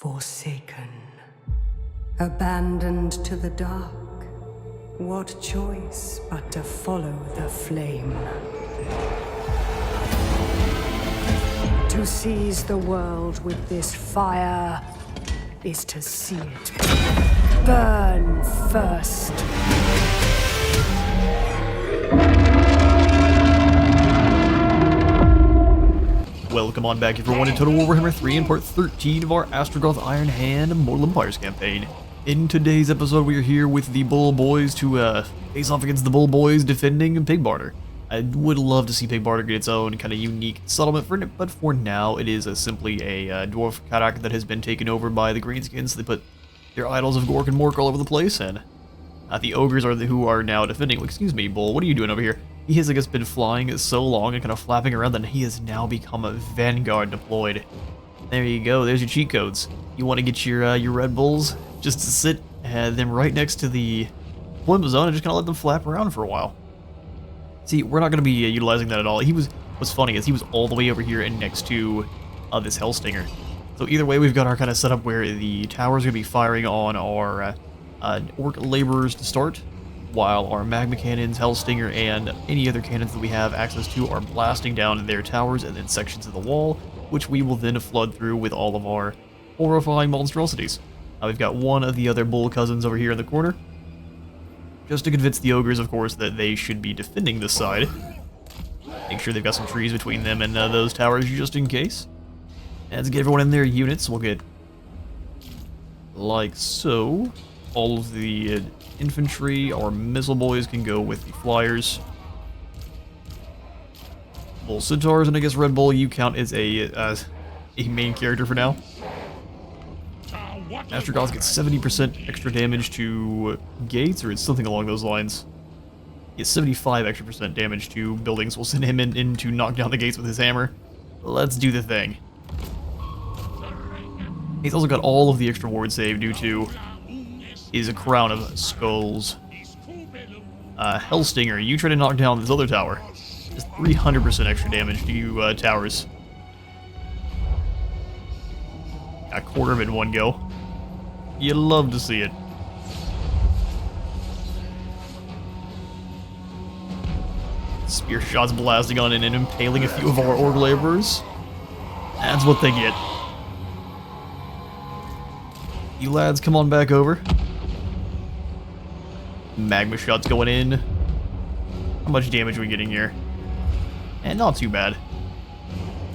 Forsaken, abandoned to the dark, what choice but to follow the flame? To seize the world with this fire is to see it burn first. Welcome on back everyone to Total Warhammer 3 in part 13 of our Astragoth Ironhand Immortal Empires campaign. In today's episode we are here with the Bull Boys to face off against the Bull Boys defending Pig Barter. I would love to see Pig Barter get its own kind of unique settlement for it, but for now it is simply a Dwarf Karak that has been taken over by the Greenskins. They put their idols of Gork and Mork all over the place, and the Ogres are who are now defending. Excuse me, Bull, what are you doing over here? He has, I guess, been flying so long and kind of flapping around that he has now become a Vanguard deployed. There you go, there's your cheat codes. You want to get your Red Bulls just to sit them right next to the deployment zone and just kind of let them flap around for a while. See, we're not going to be utilizing that at all. What's funny is he was all the way over here and next to this Hellstinger. So either way, we've got our kind of setup where the tower's going to be firing on our Orc laborers to start, while our magma cannons, Hellstinger, and any other cannons that we have access to are blasting down their towers and then sections of the wall, which we will then flood through with all of our horrifying monstrosities. We've got one of the other bull cousins over here in the corner, just to convince the ogres, of course, that they should be defending this side. Make sure they've got some trees between them and those towers just in case. And to get everyone in their units, we'll get like so. All of the infantry, our missile boys can go with the flyers. Bull centaurs, and I guess Red Bull you count as a main character for now. Astragoth gets 70% extra damage to gates, or it's something along those lines. He gets 75% extra damage to buildings. We'll send him in to knock down the gates with his hammer. Let's do the thing. He's also got all of the extra ward save due to is a crown of skulls. Hellstinger, you try to knock down this other tower. Just 300% extra damage to you towers. A quarter of it in one go. You love to see it. Spear shots blasting on in and impaling a few of our orc laborers. That's what they get. You lads, come on back over. Magma shots going in. How much damage are we getting here? And not too bad.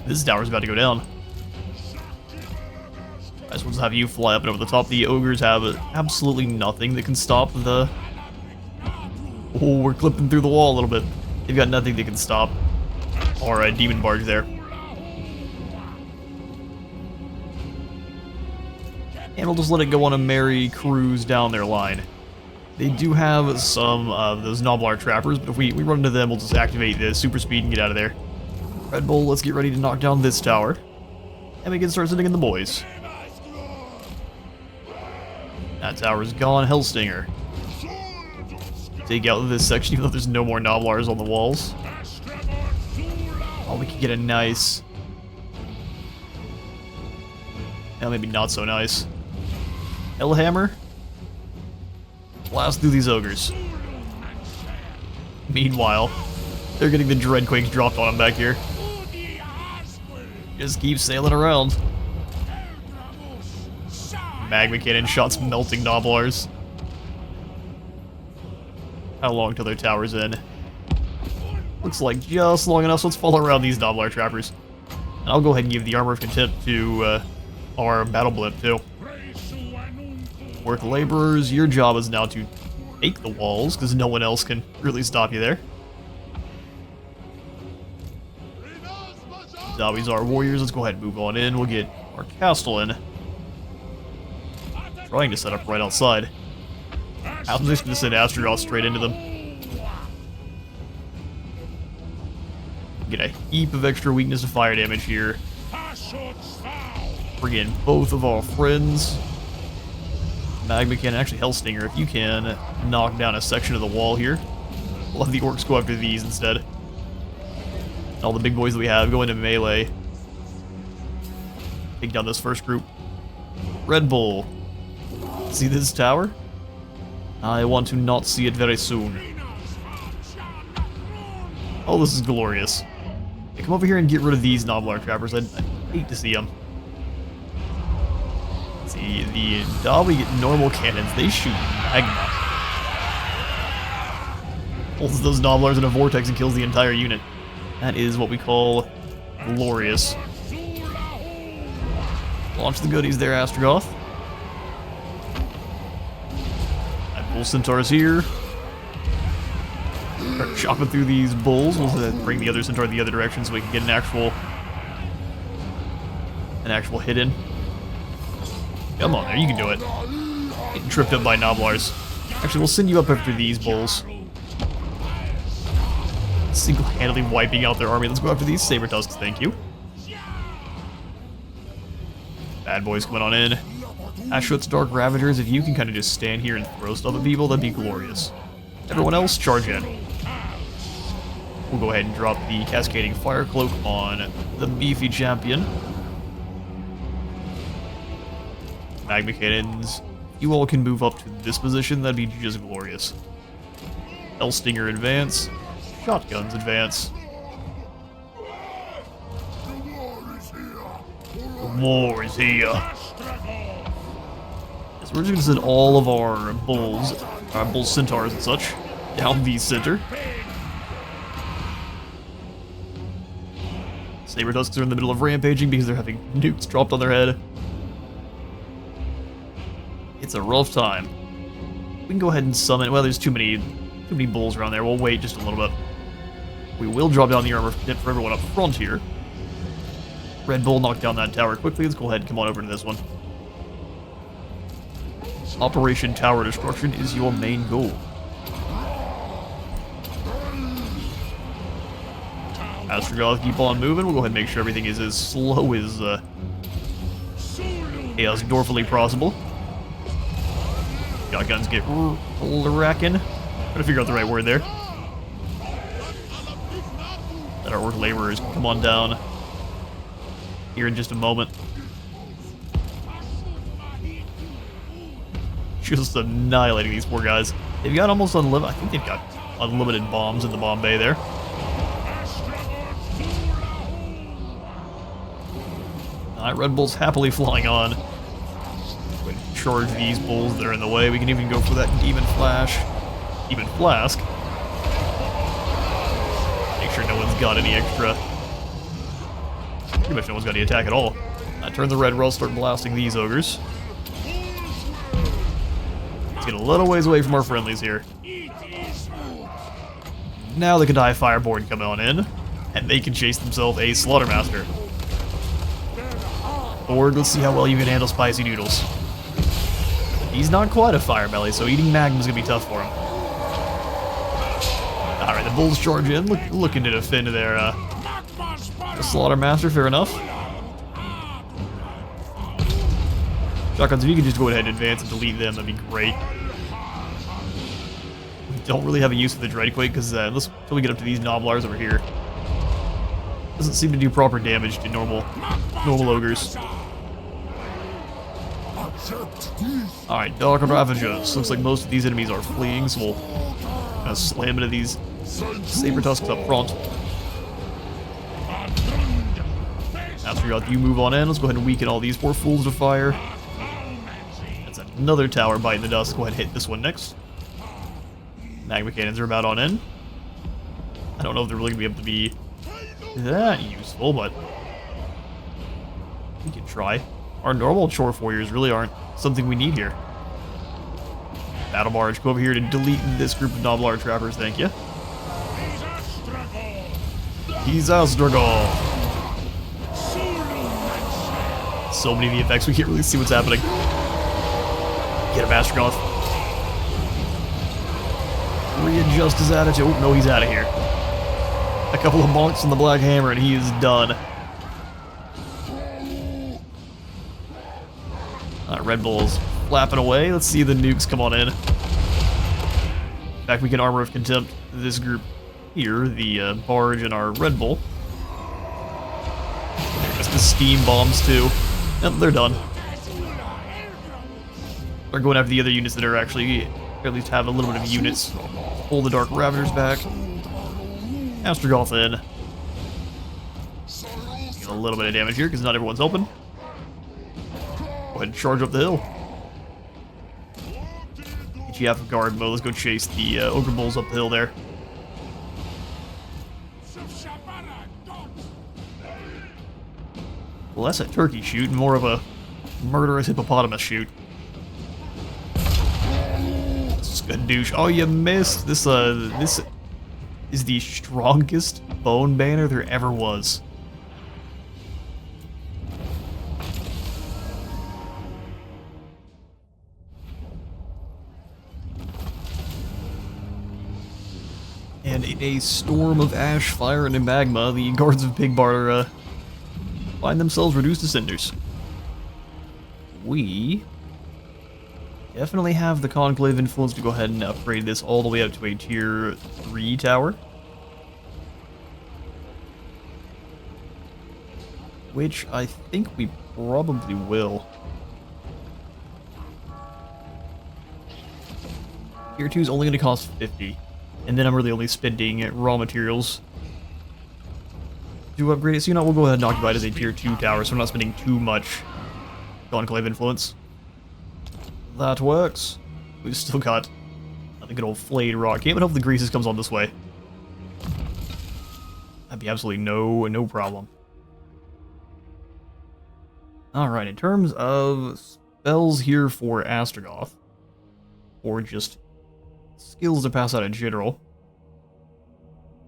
This tower's about to go down. I just want to have you fly up and over the top. The ogres have absolutely nothing that can stop the... Oh, we're clipping through the wall a little bit. They've got nothing that can stop our demon barge there. And we'll just let it go on a merry cruise down their line. They do have some of those Noblar trappers, but if we run into them, we'll just activate the super speed and get out of there. Red Bull, let's get ready to knock down this tower. And we can start sending in the boys. That tower's gone. Hellstinger. Take out this section, even though there's no more Noblars on the walls. Oh, we can get a nice... Now maybe not so nice. Hellhammer. Blast through these ogres. Meanwhile, they're getting the Dreadquakes dropped on them back here. Just keep sailing around. Magma cannon shots melting Noblars. How long till their tower's in? Looks like just long enough, so let's follow around these Noblar trappers. And I'll go ahead and give the Armor of Contempt to our Battle Blimp too. Work laborers, your job is now to take the walls, because no one else can really stop you there. Zombies are warriors, let's go ahead and move on in. We'll get our Castellan. Trying to set up right outside. I'm just going to send Astragoth straight into them. Get a heap of extra weakness to fire damage here. Bring in both of our friends. Magma cannon, actually Hellstinger, if you can knock down a section of the wall here. We'll have the orcs go after these instead. And all the big boys that we have go into melee. Take down this first group. Red Bull. See this tower? I want to not see it very soon. Oh, this is glorious. Hey, come over here and get rid of these Nobblar trappers. I'd hate to see them. See, the Dobby get normal cannons. They shoot magma. Holds those Nobblars in a vortex and kills the entire unit. That is what we call glorious. Launch the goodies there, Astragoth. Bull Centaurs here. Start chopping through these bulls. We'll bring the other Centaur the other direction so we can get an actual hit in. Come on there, you can do it. Getting tripped up by Nobblars. Actually, we'll send you up after these bulls. Single-handedly wiping out their army. Let's go after these Saber Tusks, thank you. Bad boys coming on in. Hashut's Dark Ravagers, if you can kind of just stand here and throw stuff at people, that'd be glorious. Everyone else, charge in. We'll go ahead and drop the Cascading Fire Cloak on the beefy champion. Magma Cannons, you all can move up to this position, that'd be just glorious. Hellstinger advance. Shotguns advance. The war is here. So we're just going to send all of our bulls, our bull centaurs and such, down the center. Saber Tusks are in the middle of rampaging because they're having nukes dropped on their head. It's a rough time. We can go ahead and summon. Well, there's too many bulls around there. We'll wait just a little bit. We will drop down the armor for everyone up front here. Red Bull knocked down that tower quickly. Let's go ahead and come on over to this one. Operation Tower Destruction is your main goal. Astragoth, keep on moving. We'll go ahead and make sure everything is as slow as Dwarfily possible. Shotguns get racking. Trying to figure out the right word there. Let our orc laborers come on down here in just a moment. Just annihilating these poor guys. They've got almost unlimited. I think they've got unlimited bombs in the bomb bay there. Alright, Red Bull's happily flying on. Going to charge these bulls that are in the way. We can even go for that Demon Flask. Make sure no one's got any extra. Pretty much no one's got any attack at all. Turn the red rails, start blasting these ogres. Let's get a little ways away from our friendlies here. Now the Kadai Fireboard come on in, and they can chase themselves a Slaughtermaster. Or let's see how well you can handle spicy noodles. He's not quite a Firebelly, so eating magma's gonna be tough for him. Alright, the bulls charge in, looking to defend their Slaughtermaster, fair enough. Shotguns, if you could just go ahead and advance and delete them, that'd be great. We don't really have a use for the Dreadquake, because until we get up to these Nobblars over here. Doesn't seem to do proper damage to normal ogres. Alright, Dark Ravagers. Looks like most of these enemies are fleeing, so we'll kind of slam into these Saber Tusks up front. After you move on in, let's go ahead and weaken all these poor fools to fire. That's another tower biting the dust. Go ahead and hit this one next. Magma Cannons are about on in. I don't know if they're really going to be able to be that useful, but we can try. Our normal Chorf Warriors really aren't something we need here. Battle Barge, go over here to delete this group of Nobblar Trappers, thank you. He's Astragoth. So many of the effects, we can't really see what's happening. Get him, Astragoth. Readjust his attitude. Oh, no, he's out of here. A couple of monks on the Black Hammer, and he is done. Red Bull's flapping away. Let's see the nukes come on in. In fact, we can Armor of Contempt this group here, the Barge and our Red Bull. There's the steam bombs, too. Yep, they're done. start going after the other units that are actually, or at least have a little bit of units. Pull the Dark Ravagers back. Astragoth in. Get a little bit of damage here because not everyone's open. Go ahead and charge up the hill. Get you half a guard mode. Let's go chase the Ogre Bulls up the hill there. Less a turkey shoot and more of a murderous hippopotamus shoot. Skadoosh. Oh, you missed. This is the strongest bone banner there ever was. And in a storm of ash, fire, and magma, the guards of Pigbar find themselves reduced to cinders. We definitely have the Conclave influence to go ahead and upgrade this all the way up to a tier 3 tower. Which I think we probably will. Tier 2 is only going to cost 50. And then I'm really only spending raw materials to upgrade it. So, you know, we'll go ahead and occupy it as a tier 2 tower, so we're not spending too much Conclave influence. That works. We've still got the good old flayed rock camp, and hope the Greases comes on this way. That'd be absolutely no problem. Alright, in terms of spells here for Astragoth, or just skills to pass out in general,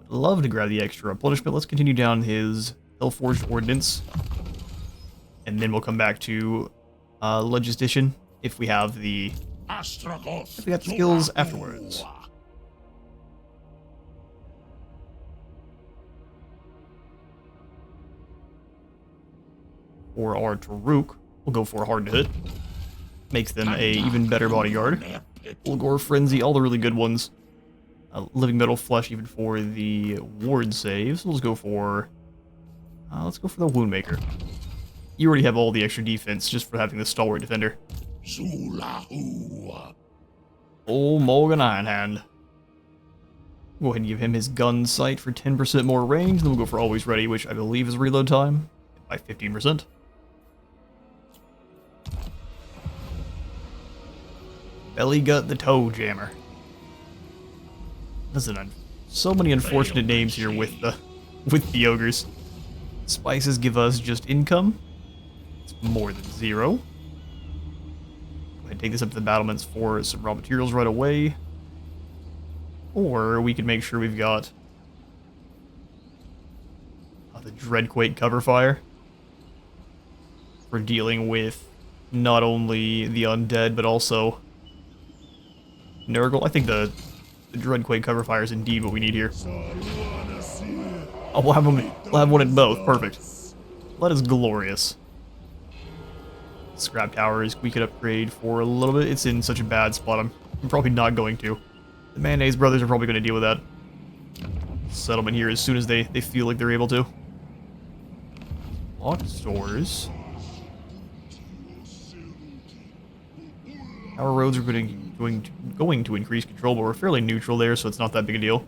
would love to grab the extra replenishment. Let's continue down his Hellforged Ordnance, and then we'll come back to Logistician if we have the skills afterwards. For our Taruk, we'll go for Hard to Hit. Makes them a even better bodyguard. Fulgore Frenzy, all the really good ones. Living Metal Flesh even for the ward saves. Let's go for the Woundmaker. You already have all the extra defense just for having the Stalwart Defender. Oh, Morgan Ironhand. Go ahead and give him his gun sight for 10% more range, then we'll go for Always Ready, which I believe is reload time by 15%. Belly Gut the Toe Jammer. Listen, so many unfortunate names here with the ogres. Spices give us just income. It's more than 0. Go ahead and take this up to the battlements for some raw materials right away. Or we could make sure we've got the Dreadquake cover fire for dealing with not only the undead but also Nurgle. I think the Dreadquake cover fire is indeed what we need here. Oh, we'll have one in both. Perfect. That is glorious. Scrap towers we could upgrade for a little bit. It's in such a bad spot. I'm probably not going to. The Mayonnaise brothers are probably going to deal with that settlement here as soon as they feel like they're able to. Locked stores. Our roads are going to increase control, but we're fairly neutral there, so it's not that big a deal.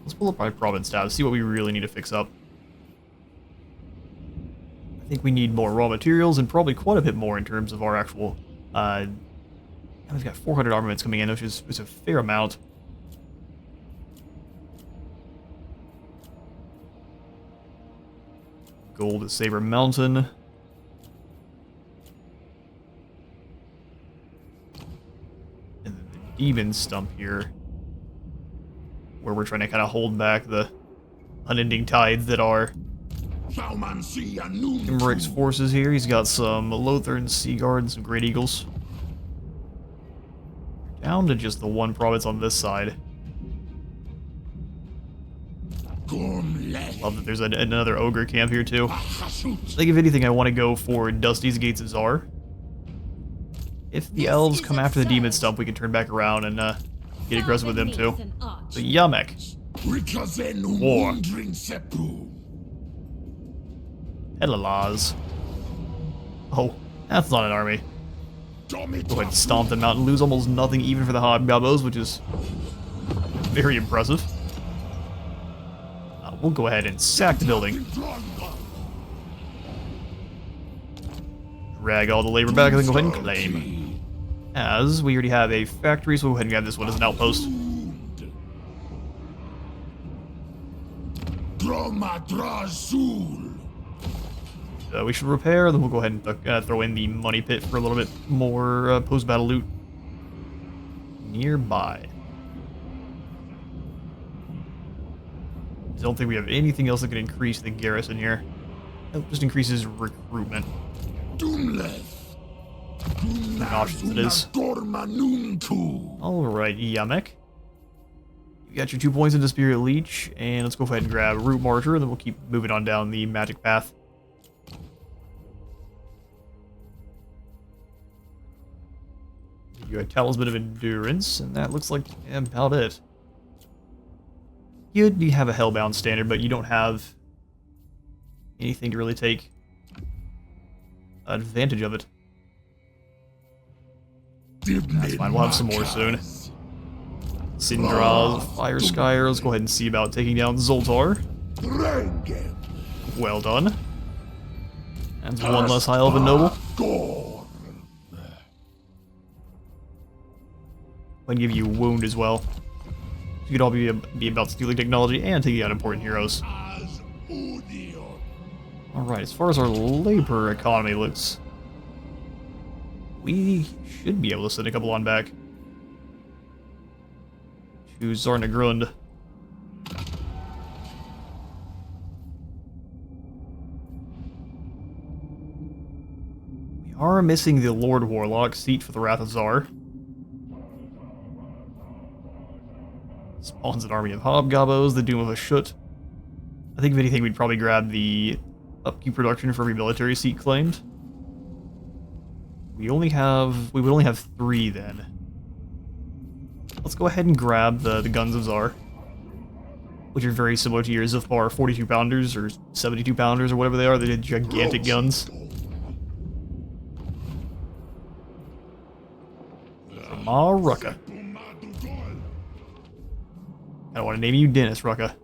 Let's pull up my province tab, see what we really need to fix up. I think we need more raw materials and probably quite a bit more in terms of our actual... we've got 400 armaments coming in, which is a fair amount. Gold at Saber Mountain. And then the Demon Stump here, where we're trying to kind of hold back the unending tides that are Imric's forces here. He's got some Lothern Sea Guard and some Great Eagles. Down to just the one province on this side. Love that there's another ogre camp here too. I think if anything I want to go for Dusty's Gates of Zar. If the elves come after the demon stump, we can turn back around and get aggressive with them too. So Yamek. War. Elalaz. Oh, that's not an army. Go ahead and stomp them out and lose almost nothing even for the hobgoblins, which is very impressive. We'll go ahead and sack the building. Drag all the labor back and then go ahead and claim. As we already have a factory, so we'll go ahead and grab this one as an outpost. We should repair, then we'll go ahead and throw in the money pit for a little bit more post-battle loot nearby. Don't think we have anything else that can increase the garrison here. Nope, just increases recruitment. Options it is. Alright, Yamek. You got your 2 points into Spirit Leech, and let's go ahead and grab Root Martyr, and then we'll keep moving on down the magic path. You got Talisman of Endurance, and that looks like about it. You have a Hellbound standard, but you don't have anything to really take advantage of it. That's fine, we'll have some more soon. Sindra, Fire Skyer, let's go ahead and see about taking down Zoltar. Well done. That's one less High Elven Noble. I'll give you Wound as well. You could all be about stealing technology and taking out important heroes. Alright, as far as our labor economy looks, we should be able to send a couple on back to Zarnagrund. We are missing the Lord Warlock seat for the Wrath of Zar. Spawns an army of Hobgoblins, the Doom of Hashut. I think if anything, we'd probably grab the upkeep production for every military seat claimed. We would only have 3 then. Let's go ahead and grab the Guns of Zar, which are very similar to your Zufbar 42 pounders or 72 pounders or whatever they are. They're gigantic guns. From Rucka. I don't want to name you Dennis, Rucka.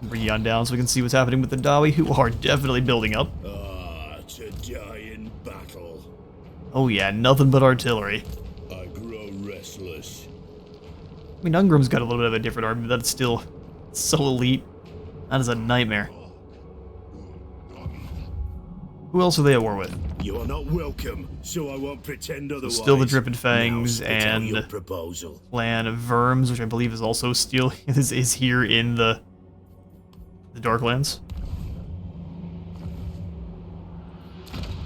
Bring you on down so we can see what's happening with the Dawi, who are definitely building up. To die in battle. Oh yeah, nothing but artillery. I grow restless. I mean, Ungrim's got a little bit of a different army, but that's still so elite. That is a nightmare. Who else are they at war with? You are not welcome, so I won't pretend otherwise. Still the Dripping Fangs and Clan of Verms, which I believe is also still is here in the Darklands.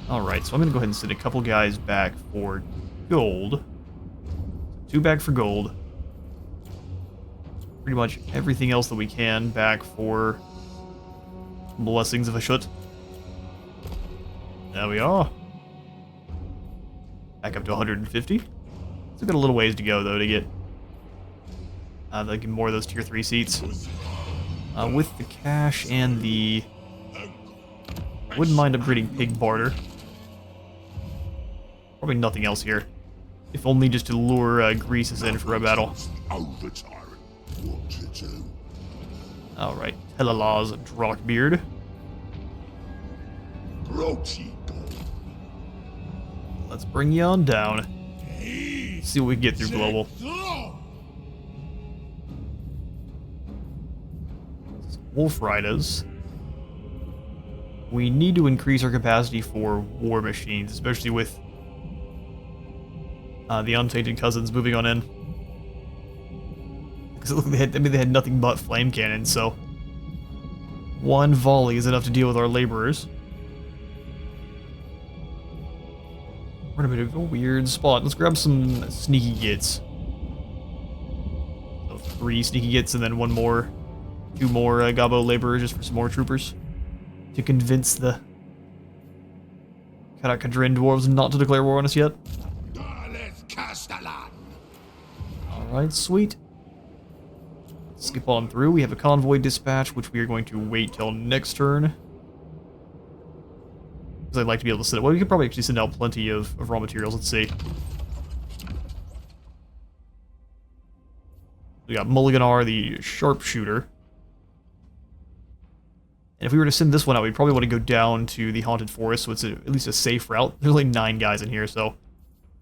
Alright, so I'm going to go ahead and send a couple guys back for gold. 2 back for gold. Pretty much everything else that we can back for Blessings of Hashut. There we are. Back up to 150. Still got a little ways to go, though, to get more of those tier 3 seats. With the cash and the... Wouldn't mind upgrading Pig Barter. Probably nothing else here. If only just to lure Greases in for a battle. Alright, Telalaz Drakbeard. Let's bring you on down. See what we can get through global. Wolf Riders. We need to increase our capacity for war machines, especially with the Untainted Cousins moving on in. Because they had nothing but flame cannons, so one volley is enough to deal with our laborers. We're in a bit of a weird spot. Let's grab some sneaky gits. So 3 sneaky gits and then 2 more Gabo laborers just for some more troopers. To convince the Karak-Kadrin dwarves not to declare war on us yet. Alright, sweet. Skip on through. We have a convoy dispatch, which we are going to wait till next turn Because I'd like to be able to send it. Well, we could probably actually send out plenty of raw materials. Let's see. We got Mulliganar, the sharpshooter. And if we were to send this one out, we'd probably want to go down to the Haunted Forest, so it's at least a safe route. There's only 9 guys in here, so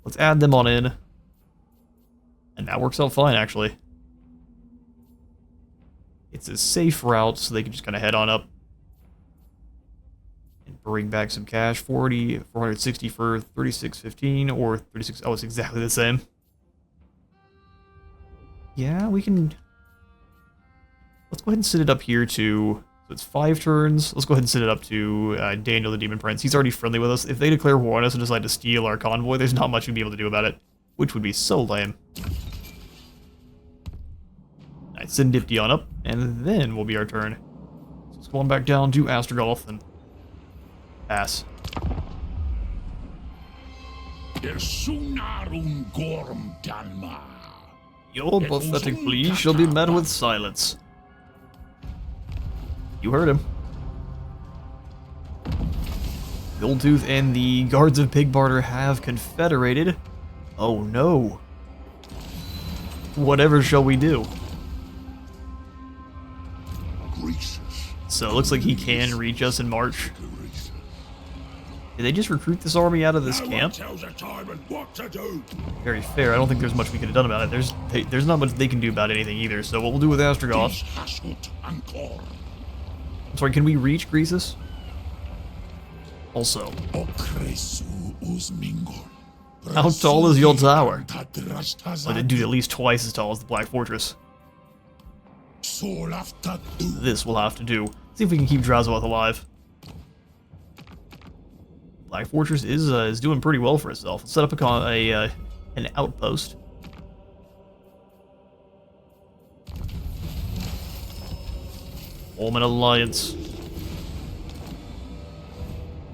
let's add them on in. And that works out fine, actually. It's a safe route, so they can just kind of head on up. And bring back some cash. 460 for 3615, or 36... Oh, it's exactly the same. Yeah, we can... Let's go ahead and set it up here to... So it's 5 turns. Let's go ahead and set it up to Daniel the Demon Prince. He's already friendly with us. If they declare war on us and decide to steal our convoy, there's not much we'd be able to do about it. Which would be so lame. Alright, send Dipty on up, and then will be our turn. So let's go on back down to Astragoth and... pass. Your pathetic plea shall be met with silence. You heard him. Goldtooth and the guards of Pigbarter have confederated. Oh no. Whatever shall we do? So it looks like he can reach us in March. Did they just recruit this army out of this camp? Very fair. I don't think there's much we could have done about it. There's not much they can do about anything either. So what we'll do with Astragoth... I'm sorry, can we reach Greasus? Also. How tall is your tower? Let it do at least twice as tall as the Black Fortress. This will have to do. See if we can keep Drazoth alive. Black Fortress is doing pretty well for itself. Let's set up an outpost. Form an alliance.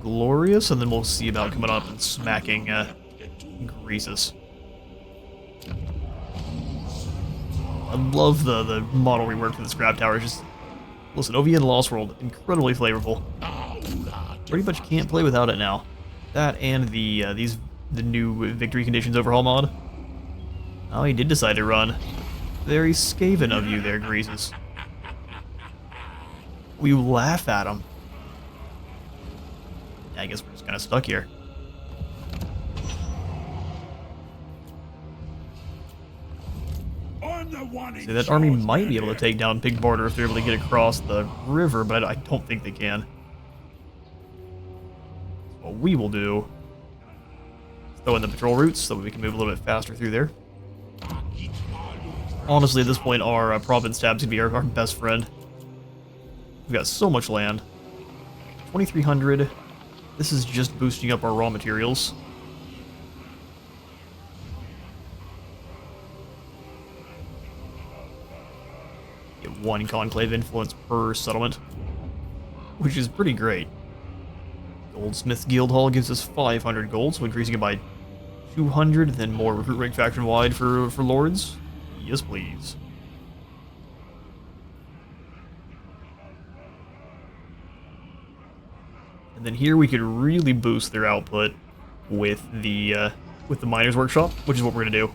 Glorious, and then we'll see about coming up and smacking Greasus. I love the model rework for the scrap tower. Just listen, OVN Lost World, incredibly flavorful. Pretty much can't play without it now. That and the new victory conditions overhaul mod. Oh, he did decide to run. Very Skaven of you there, Greasus. We laugh at him. Yeah, I guess we're just kind of stuck here. See, that army might be able to take down Pigbarter if they're able to get across the river, but I don't think they can. What we will do is throw in the patrol routes so we can move a little bit faster through there. Honestly, at this point, our province tab's gonna be our best friend. We've got so much land. 2,300. This is just boosting up our raw materials. Get 1 conclave influence per settlement, which is pretty great. Goldsmith's Guild Hall gives us 500 gold, so increasing it by 200, then more recruit rank faction wide for lords. Yes, please. And then here we could really boost their output with the miners' workshop, which is what we're gonna do.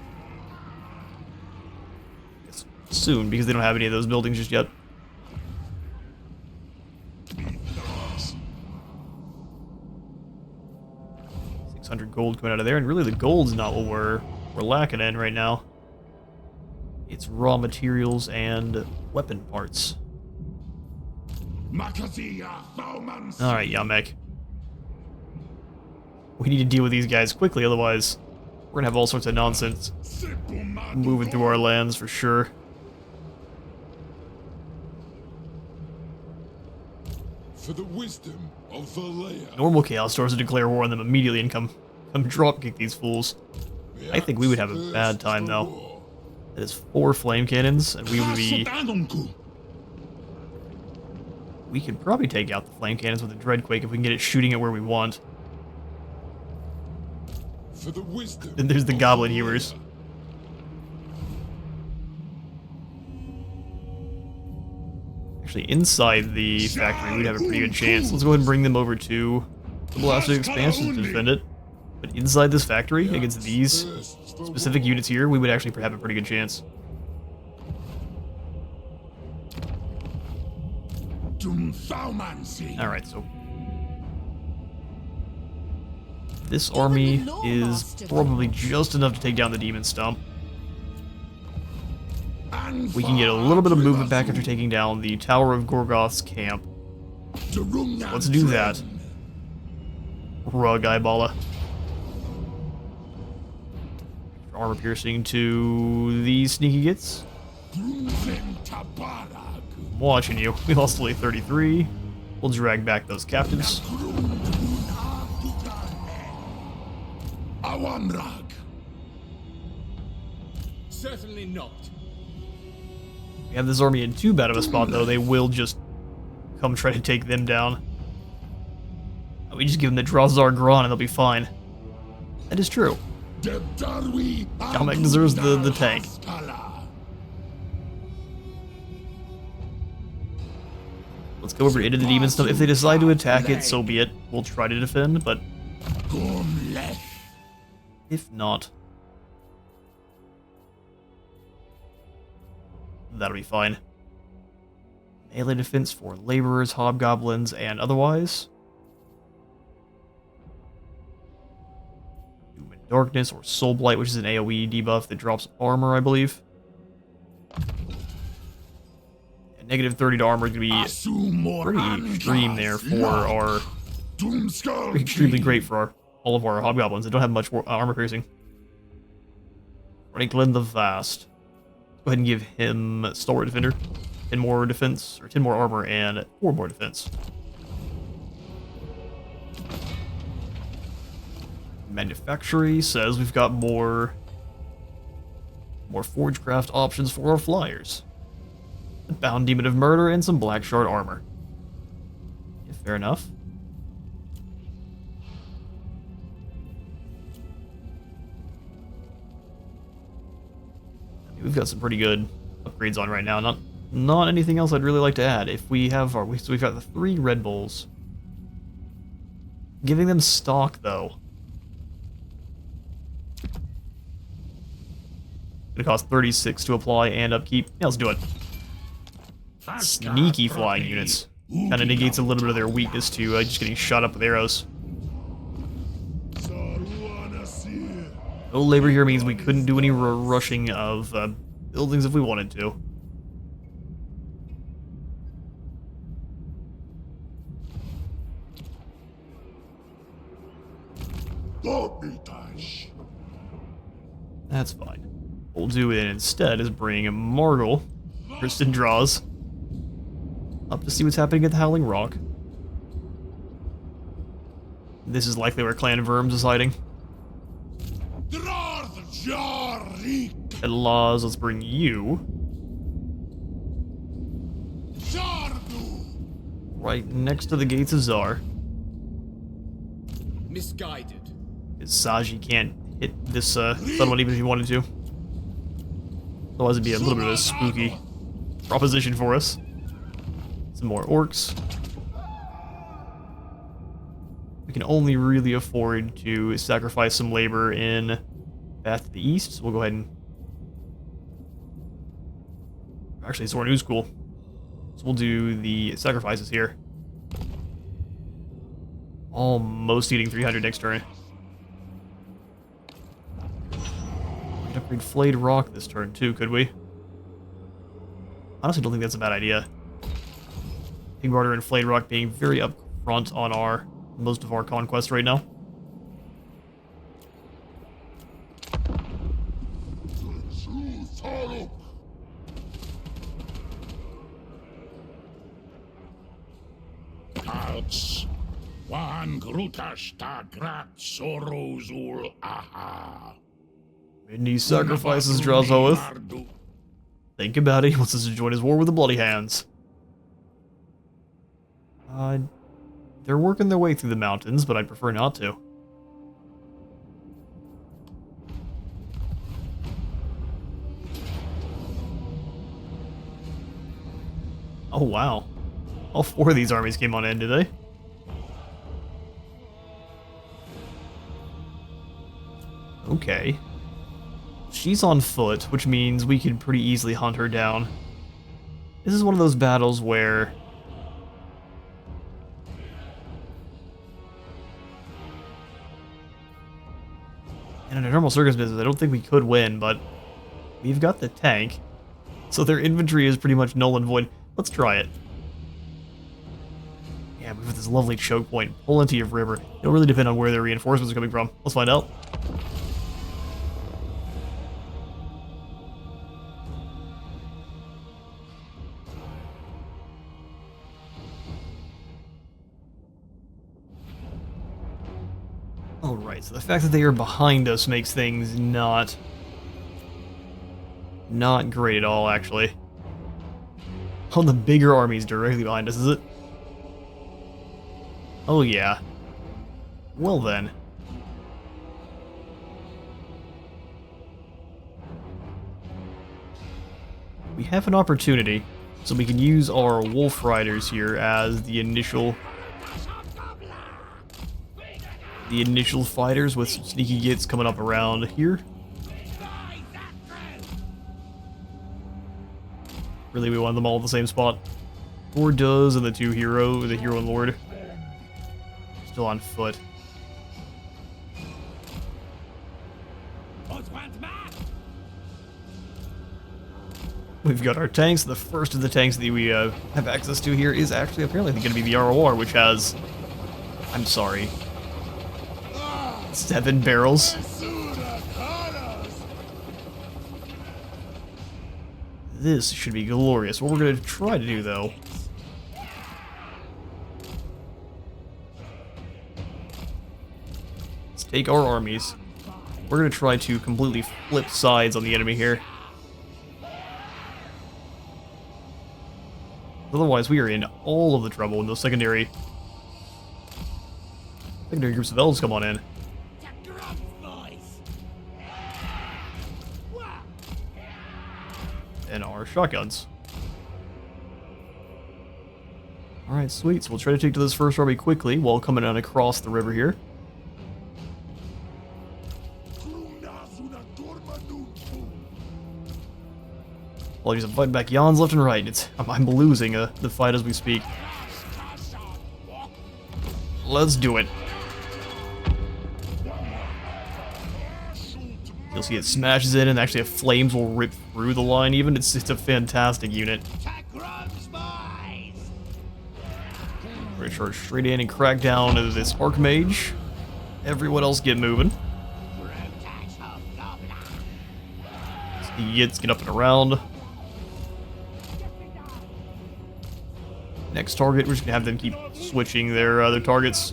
It's soon, because they don't have any of those buildings just yet. Gold coming out of there, and really the gold's not what we're lacking in right now. It's raw materials and weapon parts. Alright, Yamek. We need to deal with these guys quickly, otherwise we're gonna have all sorts of nonsense moving through our lands for sure. For the wisdom of Valea. Normal Chaos Stores to declare war on them immediately and come dropkick these fools. I think we would have a bad time though. That is 4 flame cannons, and we would be... We could probably take out the flame cannons with the Dreadquake if we can get it shooting it where we want. For the wisdom. Then there's the Goblin Hewers. Actually, inside the factory, we'd have a pretty good chance. Let's go ahead and bring them over to blasted expansions to defend it. But inside this factory, against these specific units here, we would actually have a pretty good chance. Alright, so this army is probably just enough to take down the Demon Stump. We can get a little bit of movement back after taking down the Tower of Gorgoth's camp. Let's do that. Rug Eyeballa. Armor piercing to the sneaky gits. I'm watching you. We lost only 33. We'll drag back those captives. Certainly not. We have this army in too bad of a spot, though. They will just come try to take them down. We just give them the Drazar Gron and they'll be fine. That is true. Kalmek deserves the tank. Let's go over into the Demon Stump. If they decide to attack it, so be it. We'll try to defend, but if not, that'll be fine. Melee defense for laborers, hobgoblins, and otherwise. Doom and Darkness or Soul Blight, which is an AoE debuff that drops armor, I believe. And negative 30 to armor is going to be pretty extreme there for our... extremely great for all of our hobgoblins. They don't have much armor piercing. Franklin the Vast. Go ahead and give him Stalwart Defender. 10 more defense, or 10 more armor, and 4 more defense. Manufactory says we've got more Forgecraft options for our flyers. A Bound Demon of Murder and some Black Shard armor. Yeah, fair enough. We've got some pretty good upgrades on right now. Not anything else I'd really like to add. If we have our, so we've got the 3 Red Bulls. Giving them stock though. Gonna cost 36 to apply and upkeep. Yeah, let's do it. Sneaky flying units. Kind of negates a little bit of their weakness to just getting shot up with arrows. No labor here means we couldn't do any rushing of buildings if we wanted to. That's fine. What we'll do it instead is bring Margle, Kristen Draws, up to see what's happening at the Howling Rock. This is likely where Clan Verms is hiding. At Laws, let's bring you. Right next to the Gates of Zar. Misguided. Saji can't hit this settlement even if he wanted to. Otherwise it'd be a little bit of a spooky proposition for us. Some more orcs. We can only really afford to sacrifice some labor in Path to the East, so we'll go ahead and... Actually, Zornu's cool. So we'll do the sacrifices here. Almost eating 300 next turn. We could upgrade Flayed Rock this turn too, could we? Honestly, don't think that's a bad idea. Pig Martyr and Flayed Rock being very up front on most of our conquests right now. And he sacrifices Drazoeth. Think about it, he wants us to join his war with the Bloody Hands. They're working their way through the mountains, but I'd prefer not to. Oh wow. All 4 of these armies came on in, did they? Okay. She's on foot, which means we can pretty easily hunt her down. This is one of those battles where... in a normal circumstances, I don't think we could win, but we've got the tank. So their infantry is pretty much null and void. Let's try it. Yeah, we've got this lovely choke point, plenty of river. It'll really depend on where their reinforcements are coming from. Let's find out. Alright, so the fact that they are behind us makes things not great at all, actually. Oh, the bigger army's directly behind us, is it? Oh, yeah. Well, then. We have an opportunity, so we can use our wolf riders here as the initial fighters with some sneaky gits coming up around here. Really, we want them all at the same spot. Or does, and the two hero, the hero and lord. Still on foot. We've got our tanks. The first of the tanks that we have access to here is actually apparently going to be the ROR, which has... I'm sorry. 7 barrels. This should be glorious. What we're going to try to do, though... let's take our armies. We're going to try to completely flip sides on the enemy here. Otherwise, we are in all of the trouble when those secondary groups of elves come on in. And our shotguns. Alright, sweet. So we'll try to take to this first army quickly while coming on across the river here. Apologies, I'm fighting back yawns left and right. I'm losing the fight as we speak. Let's do it. You'll see it smashes in, and actually the flames will rip through the line even. It's a fantastic unit. We're gonna charge straight in and crack down into this Archmage. Everyone else get moving. The Yits get up and around. Next target, we're just gonna have them keep switching their other targets.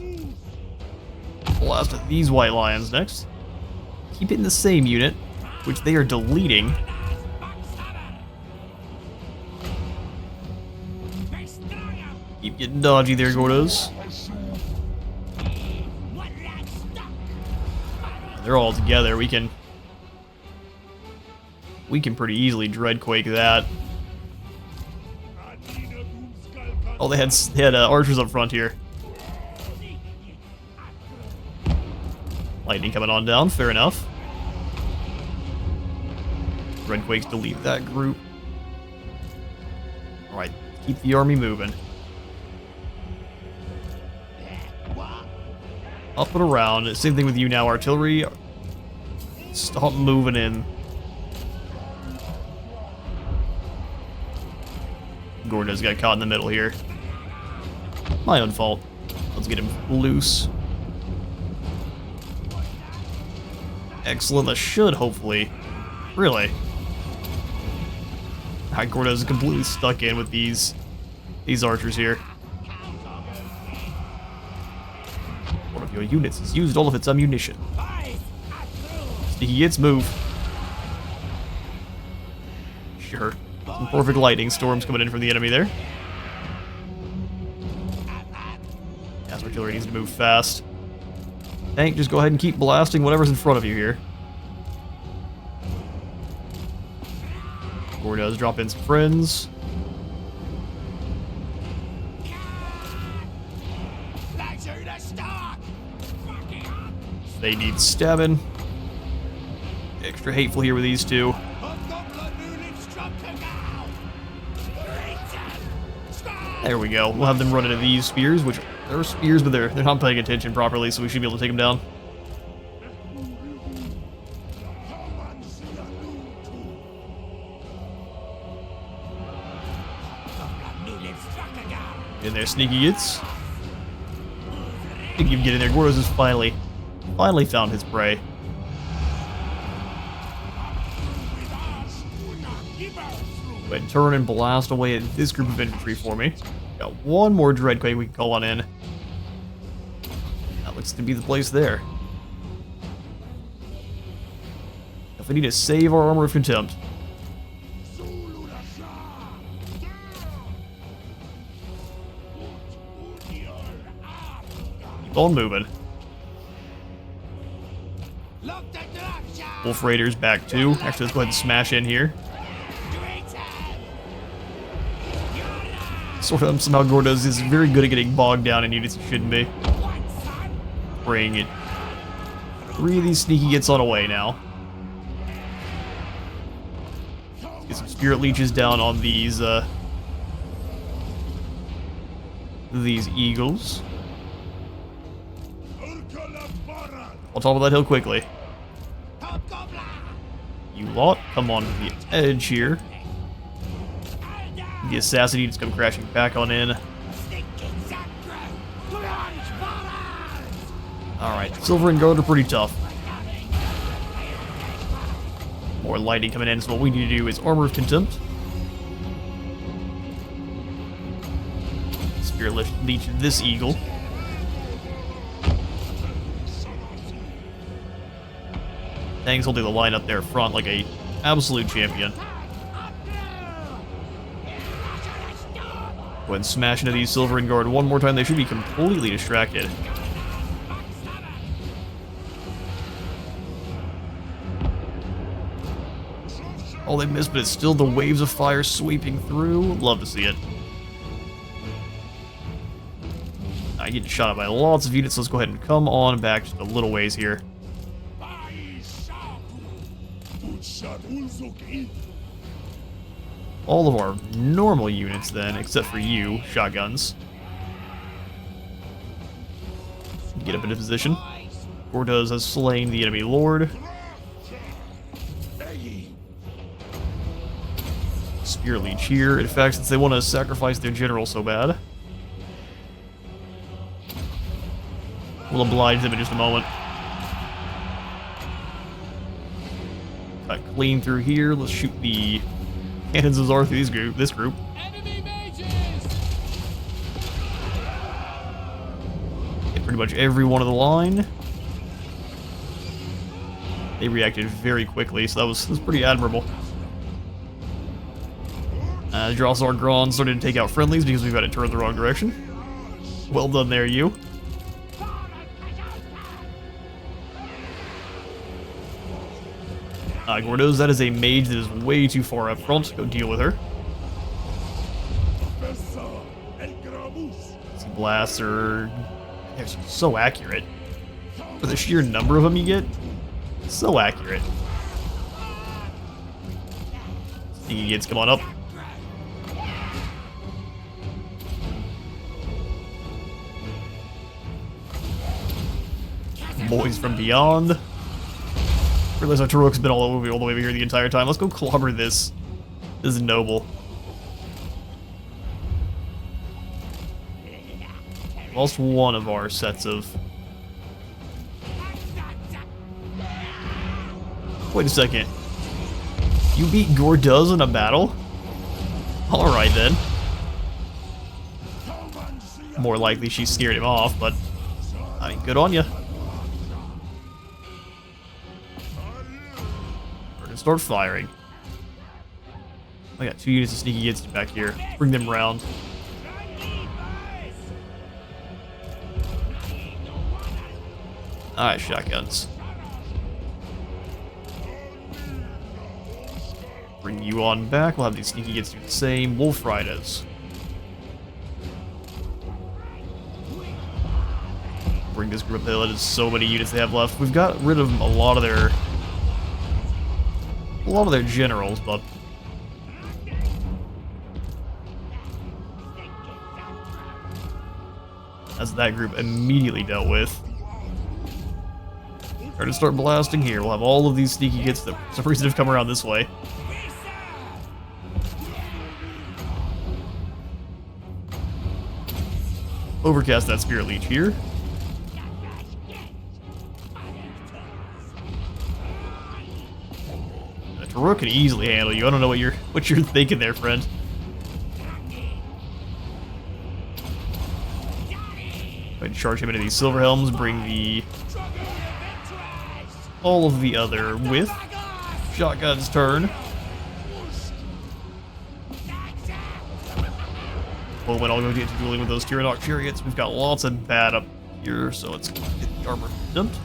Blast at these White Lions next. Keep hitting the same unit, which they are deleting. Keep getting dodgy there, Gordos. They're all together. We can pretty easily Dreadquake that. Oh, they had archers up front here. Lightning coming on down, fair enough. Dreadquakes delete that group. Alright, keep the army moving. Up and around. Same thing with you now, artillery. Stop moving in. Gordas got caught in the middle here. My own fault. Let's get him loose. Excellent. That should hopefully. Really. Alright, Gordas is completely stuck in with these archers here. One of your units has used all of its ammunition. Sneaky Gits, move. Sure. Some perfect lightning storms coming in from the enemy there. Gas artillery needs to move fast. Tank, just go ahead and keep blasting whatever's in front of you here. Gore does drop in some friends. They need stabbing. Extra hateful here with these two. There we go. We'll have them run into these spears, which they're spears, but they're not paying attention properly, so we should be able to take them down. In there, sneaky gets. I think you can get in there. Gordos has finally found his prey. Go ahead and turn and blast away at this group of infantry for me. Got one more Dreadquake we can call on in. That looks to be the place there. If we need to save our Armor of Contempt. Keep on moving. Wolf Raiders back too. Actually, let's go ahead and smash in here. Sort of somehow Gordos is very good at getting bogged down in units he shouldn't be. Bring it. 3 of these sneaky gets on away now. Get some spirit leeches down on these eagles. I'll top of that hill quickly. You lot, come on to the edge here. The assassin needs to come crashing back on in. Alright, Silver and Gold are pretty tough. More lightning coming in, so what we need to do is Armor of Contempt. Spirit Leech this eagle. Thanks holding the line up there front like a absolute champion. Go ahead and smash into these Silver and Guard one more time. They should be completely distracted. Oh, they missed, but it's still the waves of fire sweeping through. Love to see it. I get shot at by lots of units. Let's go ahead and come on back just a little ways here. All of our normal units then, except for you, shotguns. Get up into position. Gordos has slain the enemy lord. Spear Leech here. In fact, since they want to sacrifice their general so bad, we'll oblige them in just a moment. Cut clean through here. Let's shoot the cannons of Zar through this group. Enemy mages! Hit pretty much every one of the line. They reacted very quickly, so that was pretty admirable. Drossar Gron started to take out friendlies because we've got it turned the wrong direction. Well done there, you. Gordos, that is a mage that is way too far up front. Go deal with her. These blasts are so accurate. For the sheer number of them you get, so accurate. Sneaky gets, come on up. Boys from beyond. Realize our Turok's been all the way over here the entire time. Let's go clobber this. This is noble. Lost one of our sets of... Wait a second. You beat Gordos in a battle? Alright then. More likely she scared him off, but... I mean, good on ya. Start firing. I got 2 units of sneaky gets back here. Bring them around. Alright, shotguns. Bring you on back. We'll have these sneaky gets do the same. Wolf Riders. Bring this group up. There's so many units they have left. We've got rid of a lot of their a lot of their generals, but as that group immediately dealt with. Try to start blasting here. We'll have all of these sneaky hits that for some reason have come around this way. Overcast that Spirit Leech here. Taruk can easily handle you. I don't know what you're thinking there, friend. Go ahead and charge him into these Silver Helms, bring the all of the other with Shotgun's turn. Well, when I'll go get to dueling with those Tyrannok Chariots, we've got lots of bad up here, so let's get the armor dumped.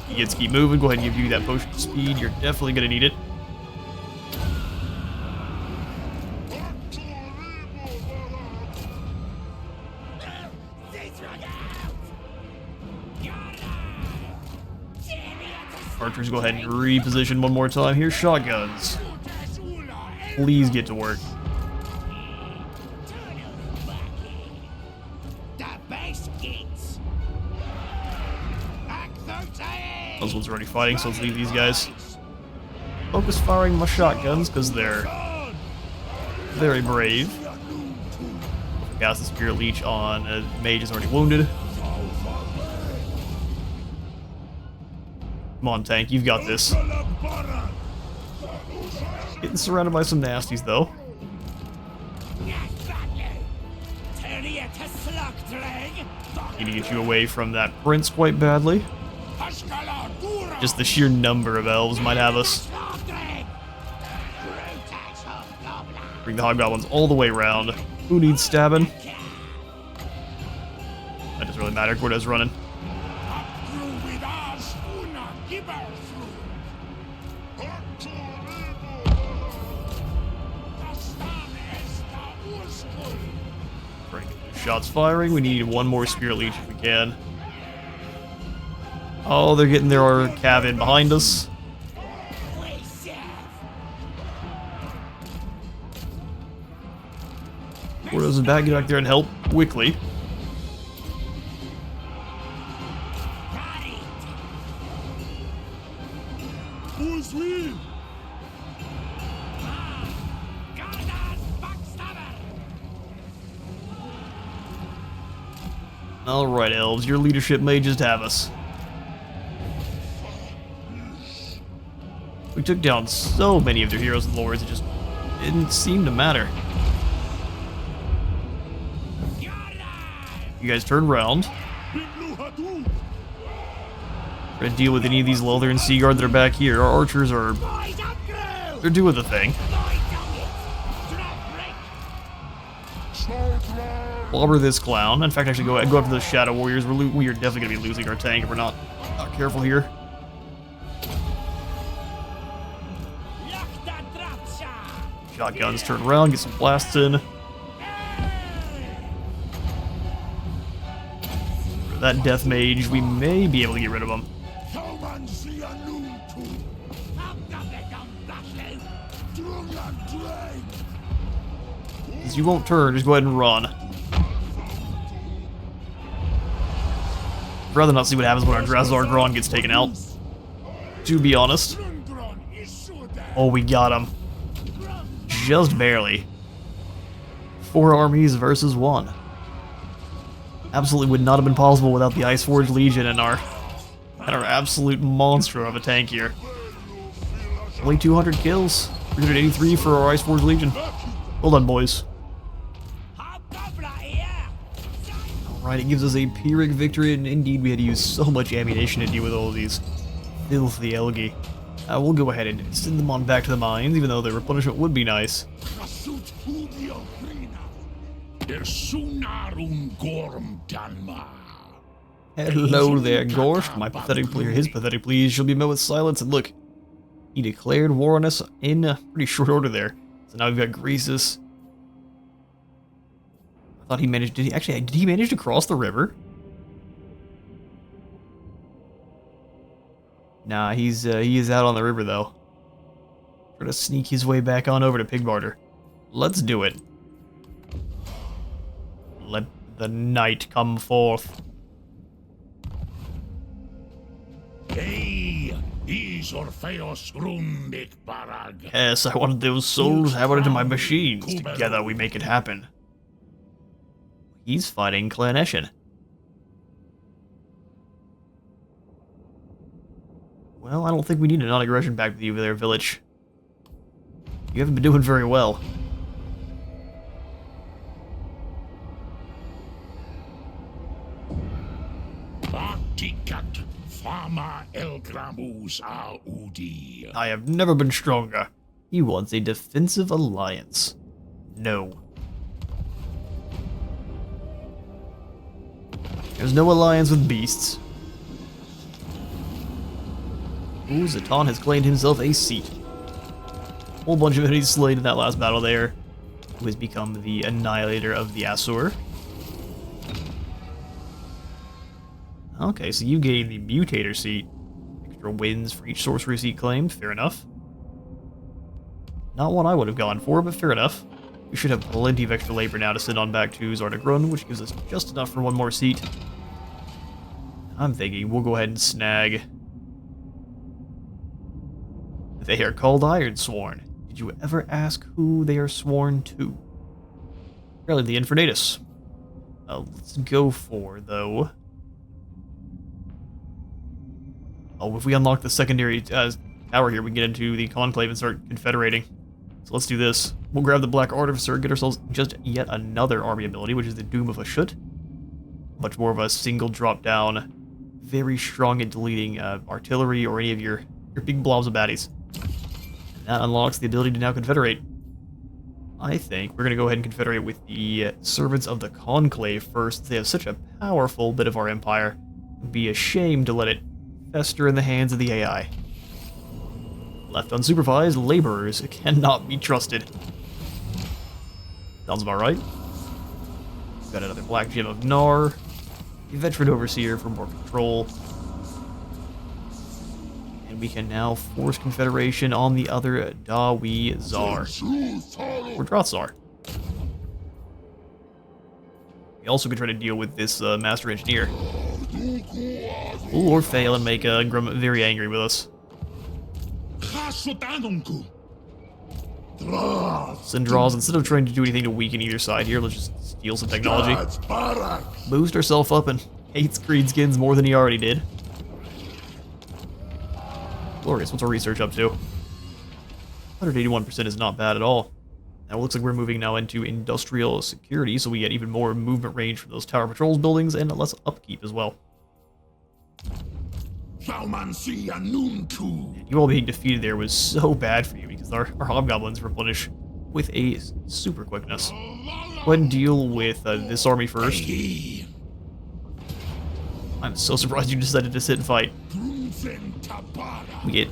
You get to keep moving, go ahead and give you that potion of speed, you're definitely going to need it. Archers, go ahead and reposition one more time here. Shotguns, please get to work. Those ones are already fighting, so let's leave these guys. Focus firing my shotguns, because they're very brave. Cast the Spirit Leech on a mage is already wounded. Come on, tank, you've got this. Getting surrounded by some nasties, though. Need to get you away from that prince quite badly. Just the sheer number of elves might have us. Bring the hobgoblins all the way around. Who needs stabbing? That doesn't really matter. Gordo's running. Shots firing. We need one more Spirit Leech if we can. Oh, they're getting their cav in behind us. Gordo's back. Get back there and help quickly. Alright, elves, your leadership may just have us. We took down so many of their heroes and lords, it just didn't seem to matter. You guys turn around. We're gonna deal with any of these Leather and Seaguard that are back here. Our archers are... they're doing the thing. Blobber this clown. In fact, actually go after those Shadow Warriors. We are definitely going to be losing our tank if we're not careful here. Shotguns turn around, get some blasts in. For that Death Mage, we may be able to get rid of him. Since you won't turn, just go ahead and run. I'd rather not see what happens when our Drazar Gron gets taken out, to be honest. Oh, we got him. Just barely. 4 armies versus 1. Absolutely would not have been possible without the Iceforge Legion and our absolute monster of a tank here. Only 200 kills. 383 for our Iceforge Legion. Well done, boys. Alright, it gives us a Pyrrhic victory, and indeed we had to use so much ammunition to deal with all of these filthy Elgi. We'll go ahead and send them on back to the mines, even though their replenishment would be nice. Hello there, Gorst. My pathetic plea, or his pathetic pleas, shall be met with silence. And look, he declared war on us in pretty short order there. So now we've got Greasus. I thought he managed. Did he manage to cross the river? Nah, he is out on the river though. Trying to sneak his way back on over to Pigbarter. Let's do it. Let the night come forth. Hey, is Orpheus Rundik Barag. Yes, I wanted those souls hammered into my machines. Together we make it happen. He's fighting Clan Eshin. Well, I don't think we need a non-aggression pact with you there, village. You haven't been doing very well. Batikat Fama Elgramus Audi. I have never been stronger. He wants a defensive alliance. No. There's no alliance with beasts. Ooh, Zatan has claimed himself a seat. Whole bunch of enemies slain in that last battle there. Who has become the annihilator of the Asur. Okay, so you gain the Mutator seat. Extra wins for each sorcery seat claimed, fair enough. Not one I would have gone for, but fair enough. We should have plenty of extra labor now to send on back to Zardagrun, which gives us just enough for one more seat. I'm thinking we'll go ahead and snag... They are called Ironsworn. Did you ever ask who they are sworn to? Apparently the Infernatus. Let's go for, though... Oh, if we unlock the secondary tower here, we can get into the Conclave and start confederating. So let's do this. We'll grab the Black Artificer, get ourselves just yet another army ability, which is the Doom of Hashut. Much more of a single drop down, very strong at deleting artillery or any of your big blobs of baddies. And that unlocks the ability to now confederate. I think we're going to go ahead and confederate with the Servants of the Conclave first. They have such a powerful bit of our empire. It would be a shame to let it fester in the hands of the AI. Left unsupervised, laborers cannot be trusted. Sounds about right. Got another Black Gem of Nar. A Veteran Overseer for more control. And we can now force confederation on the other Dawi Zar. Or Drothzar. We also could try to deal with this Master Engineer. Ooh, or fail and make Grum very angry with us. Send draws. Instead of trying to do anything to weaken either side here, let's just steal some technology. Boost ourselves up and hates Greenskins more than he already did. Glorious, what's our research up to? 181% is not bad at all. Now it looks like we're moving now into industrial security, so we get even more movement range from those tower patrols buildings and less upkeep as well. You all being defeated there was so bad for you because our hobgoblins replenish with a super quickness. Go ahead and deal with this army first. I'm so surprised you decided to sit and fight. We get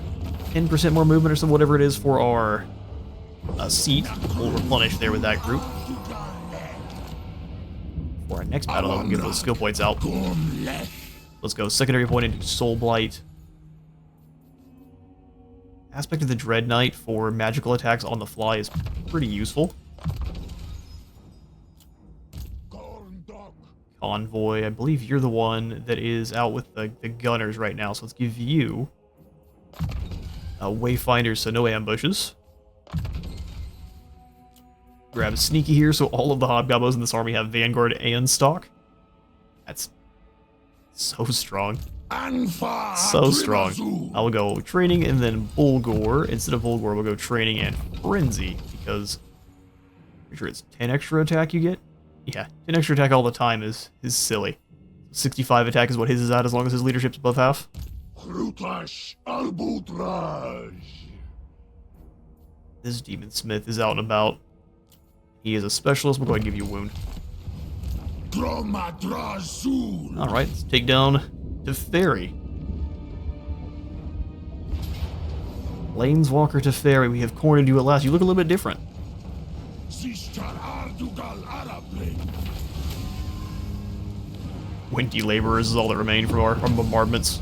10% more movement or some whatever it is for our seat. We'll replenish there with that group. For our next battle, we'll get those skill points out. Let's go. Secondary point into Soul Blight. Aspect of the Dread Knight for magical attacks on the fly is pretty useful. Convoy, I believe you're the one that is out with the gunners right now, so let's give you Wayfinders, so no ambushes. Grab Sneaky here, so all of the hobgoblins in this army have Vanguard and Stock. That's so strong. So strong. I'll go Training and then Bulgor. Instead of Bulgor, we'll go Training and Frenzy, because I'm pretty sure it's 10 extra attack you get. Yeah, 10 extra attack all the time is silly. 65 attack is what his is at as long as his leadership's above half. This Demon Smith is out and about. He is a specialist. We'll go ahead and give you a wound. Alright, let's take down Teferi. Planeswalker Teferi. We have cornered you at last. You look a little bit different. 20 laborers is all that remain from our bombardments.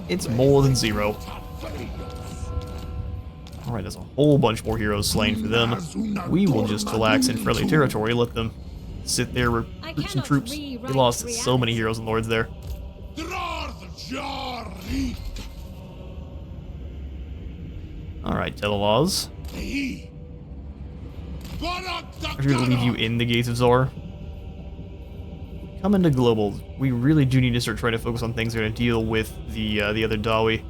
It's more than 0. Alright, there's a whole bunch more heroes slain for them. We will just chillax in friendly territory, let them sit there, recruit some troops. We lost so many heroes and lords there. Alright, Telalaws. I'm going to leave you in the Gates of Zor. Come into Global. We really do need to start trying to focus on things that are going to deal with the other Dawi.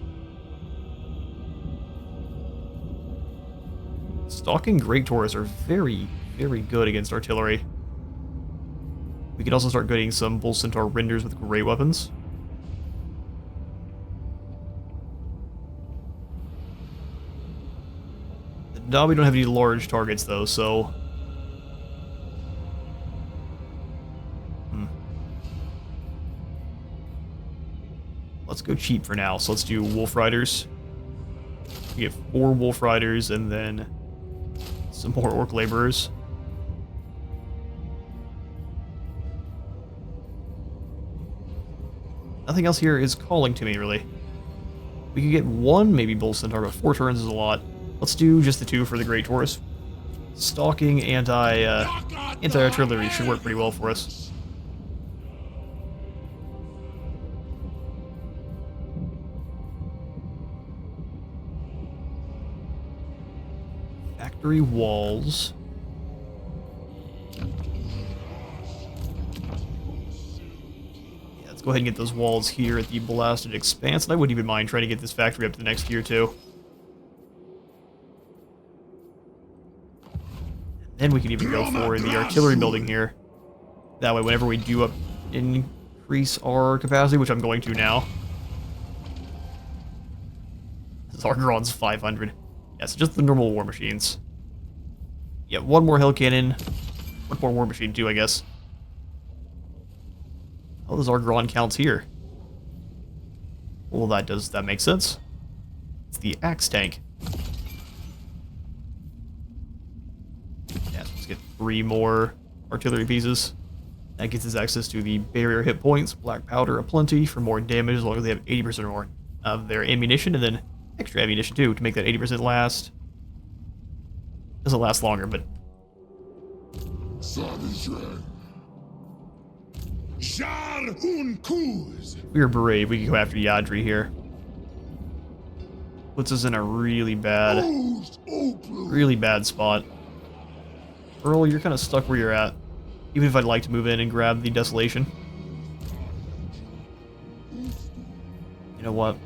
Stalking Great Taurus are very, very good against artillery. We could also start getting some Bull Centaur renders with great weapons. Now we don't have any large targets though, so... Let's go cheap for now, so let's do Wolf Riders. We get 4 Wolf Riders and then some more Orc Laborers. Nothing else here is calling to me, really. We could get 1, maybe Bull Centaur, but 4 turns is a lot. Let's do just the 2 for the Great Taurus. Stalking anti-artillery should work pretty well for us. Factory walls. Yeah, let's go ahead and get those walls here at the Blasted Expanse, and I wouldn't even mind trying to get this factory up to the next tier too. Then we can even go for the artillery building here. That way, whenever we do increase our capacity, which I'm going to now. Zargron's 500. Yeah, so just the normal war machines. Yeah, 1 more Hell Cannon. 1 more war machine too, I guess. Oh, the Zargron counts here. Well, that makes sense. It's the Axe Tank. Yeah, so let's get 3 more artillery pieces. That gets us access to the barrier hit points, black powder aplenty for more damage as long as they have 80% or more of their ammunition, and then extra ammunition too to make that 80% last. Doesn't last longer, but if we are brave, we can go after Yadri here. Puts us in a really bad spot. Earl, you're kind of stuck where you're at. Even if I'd like to move in and grab the Desolation. You know what?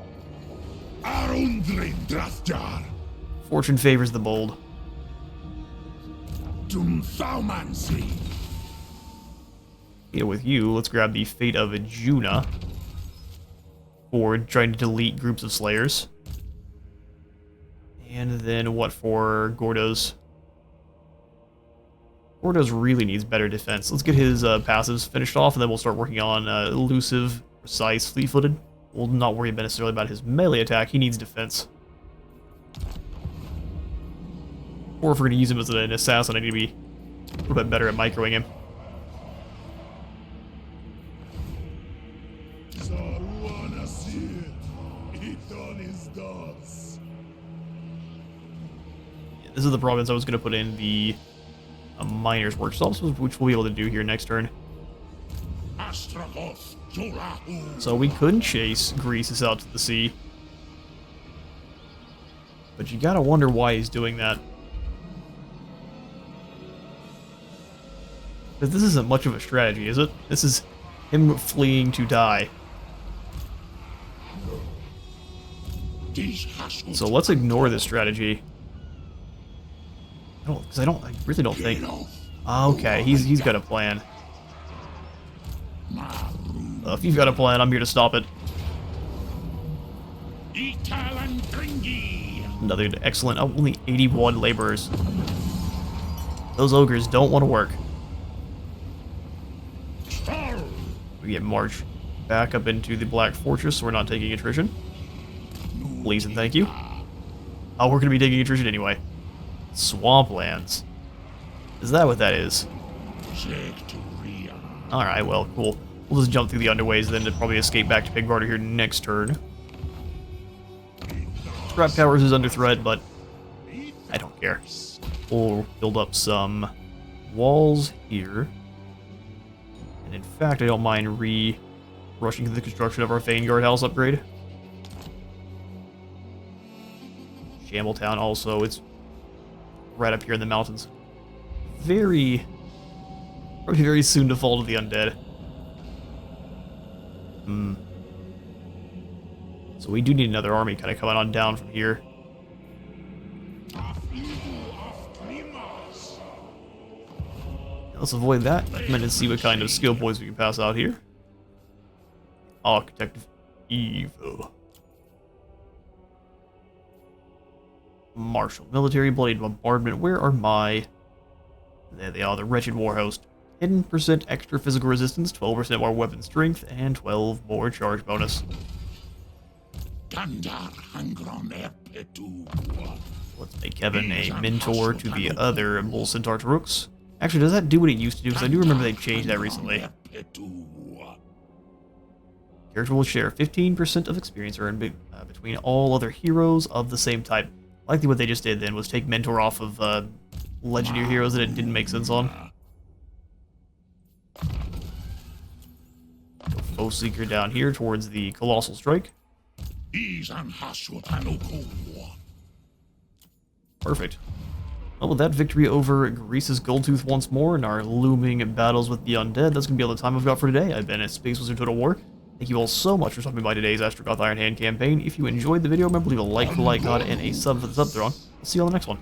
Fortune favors the bold. Yeah, with you, let's grab the Fate of Ajuna for trying to delete groups of Slayers. And then what for Gordo's? Gordo's really needs better defense. Let's get his passives finished off, and then we'll start working on elusive, precise, fleet-footed. We'll not worry necessarily about his melee attack. He needs defense. Or if we're going to use him as an assassin, I need to be a little bit better at microing him. Yeah, this is the province I was going to put in the Miners' Workshops, which we'll be able to do here next turn. So we could chase Greasus out to the sea. But you gotta wonder why he's doing that. Because this isn't much of a strategy, is it? This is him fleeing to die. So let's ignore this strategy. I really don't think... Okay, he's got a plan. If you've got a plan, I'm here to stop it. Another excellent... Oh, only 81 laborers. Those ogres don't want to work. We get March back up into the Black Fortress, so we're not taking attrition. Please and thank you. Oh, we're going to be taking attrition anyway. Swamplands. Is that what that is? Alright, well, cool. We'll just jump through the underways, then to probably escape back to Pigbarter here next turn. Scrap Towers is under threat, but I don't care. We'll build up some walls here. And in fact, I don't mind rushing to the construction of our Thane Guardhouse upgrade. Shambletown also, it's right up here in the mountains. Probably very soon to fall to the undead. So we do need another army kind of coming on down from here. Let's avoid that. And then see what kind of skill points we can pass out here. Architect of Evil. Martial Military, Bloodied Bombardment. Where are my... There they are, the Wretched Warhost. 10% extra physical resistance, 12% more weapon strength, and 12 more charge bonus. Let's make Kevin a mentor to the other Bull Centaur Tarooks. Actually, does that do what it used to do? Because I do remember they changed that recently. Character will share 15% of experience earned between all other heroes of the same type. Likely what they just did then was take mentor off of legendary heroes that it didn't make sense on. Foe Seeker down here towards the Colossal Strike. Perfect. Well, with that victory over Greece's Goldtooth once more and our looming battles with the undead, that's going to be all the time I've got for today. I've been at Space Wizard Total War. Thank you all so much for stopping by today's Astragoth Ironhand campaign. If you enjoyed the video, remember to leave a like for the like god and a sub for the sub thrown. I'll see you on the next one.